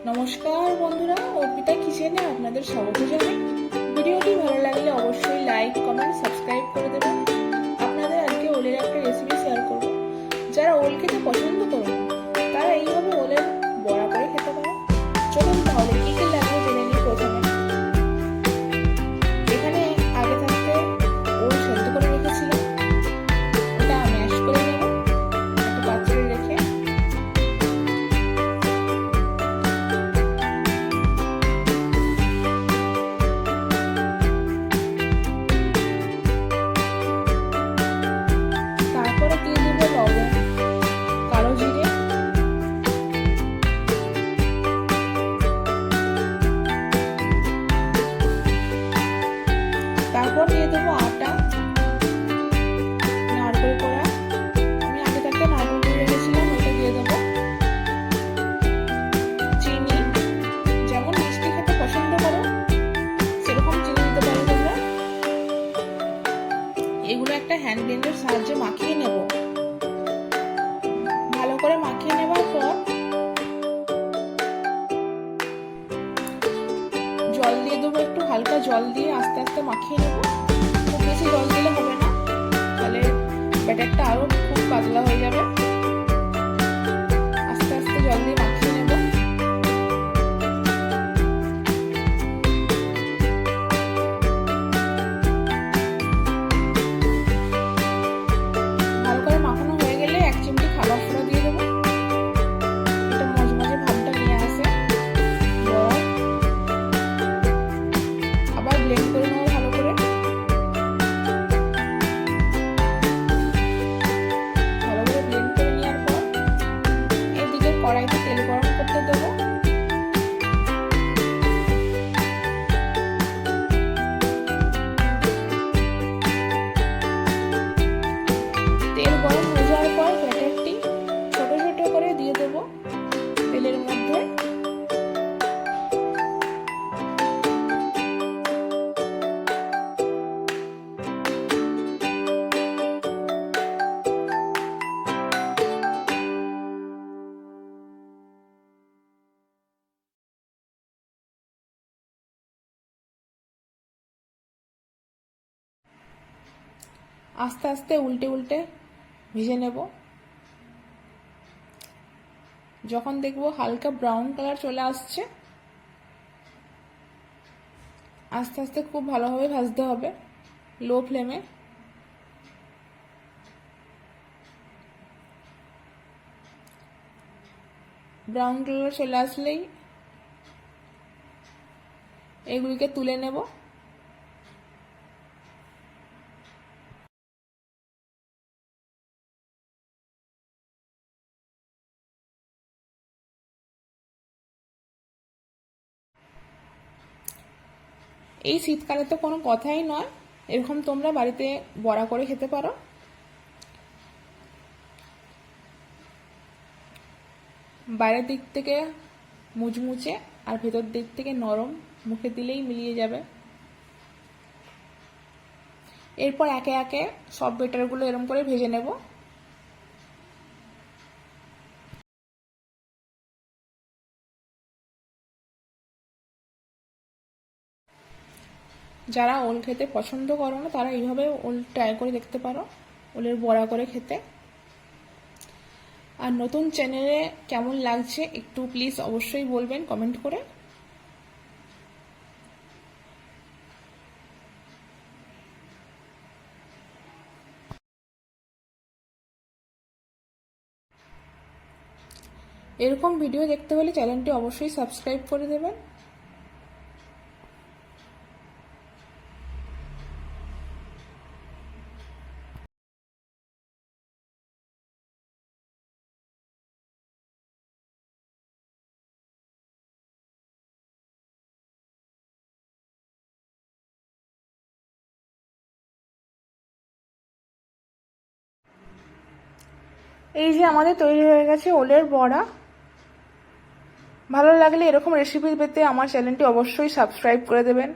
নমস্কার বন্ধুরা, অর্পিতা কিচেনে আপনাদের স্বাগত জানাই। ভিডিওটি ভালো লাগলে অবশ্যই লাইক, কমেন্ট, সাবস্ক্রাইব করে দেবেন। আপনাদের আজকে ওলের একটা রেসিপি শেয়ার করব। যারা ওল খেতে পছন্দ করেন তারা এইভাবে ওলের বড়া করে খেতে পারে। চলুন তাহলে কি কি লাগবে জেনে নিই। প্রথমে এখানে আগে থাকতে ওল সেদ্ধ করে রেখেছিলাম, ওটা ম্যাশ করে নেব একটা পাত্রে রেখে। তারপরে দিয়ে দেবো লবণ, কালো জিরে, তারপর দিয়ে দেবো আটা, নারকেল কোড়া, আমি আগে থাকতে নারকেল কোড়া রেখেছিলাম, ওটা দিয়ে দেবো। চিনি, যেমন মিষ্টি খেতে পছন্দ করো সেরকম চিনি দিতে পারো তোমরা। এগুলো একটা হ্যান্ড ব্লেন্ডের সাহায্যে মাখিয়ে নেব। ভালো করে মাখিয়ে নেবার পর জল দিয়ে দেবো, একটু হালকা জল দিয়ে আস্তে আস্তে মাখিয়ে নেব। খুব বেশি জল দিলে হবে না, তাহলে ব্যাটারটা আরো খুব পাতলা হয়ে যাবে। আস্তে আস্তে জল দিয়ে মাখিয়ে নেব। ভালো করে মাখানো হয়ে গেলে 1 চিমটি খাবার সোডা দিয়ে দেবো, এটা মজমজে ভাবটা নিয়ে আসে। আবার ব্লেন্ড করে নেবো ভালো করে। ভালো করে ব্লেন্ড করে নেওয়ার পর এইদিকে কড়াইতে তেল গরম করতে দেবো। তেল গরম হয়ে যাওয়ার পর ব্যাটারটি ছোট ছোট করে দিয়ে দেবো তেলের মধ্যে। আস্তে আস্তে উল্টে উল্টে ভেজে নেব। যখন দেখবো হালকা ব্রাউন কালার চলে আসছে, আস্তে আস্তে খুব ভালোভাবে ভাজতে হবে লো ফ্লেমে। ব্রাউন কালার চলে আসলেই এগুলিকে তুলে নেব। এই শীতকালে তো কোনো কথাই নয়, এরকম তোমরা বাড়িতে বড়া করে খেতে পারো। বাইরের দিক থেকে মুচমুচে আর ভেতর দিক থেকে নরম, মুখে দিলেই মিলিয়ে যাবে। এরপর একে একে সব বেটারগুলো এরকম করে ভেজে নেব। যারা ওল খেতে পছন্দ করো না তারা এইভাবে ওল ট্রাই করে দেখতে পারো, ওলের বড়া করে খেতে। আর নতুন চ্যানেলে কেমন লাগছে একটু প্লিজ অবশ্যই বলবেন কমেন্ট করে। এরকম ভিডিও দেখতে হলে চ্যানেলটি অবশ্যই সাবস্ক্রাইব করে দেবেন। এই যে আমাদের তৈরি হয়ে গেছে ওলের বড়া। ভালো লাগলে এরকম রেসিপি পেতে আমার চ্যানেলটি অবশ্যই সাবস্ক্রাইব করে দেবেন।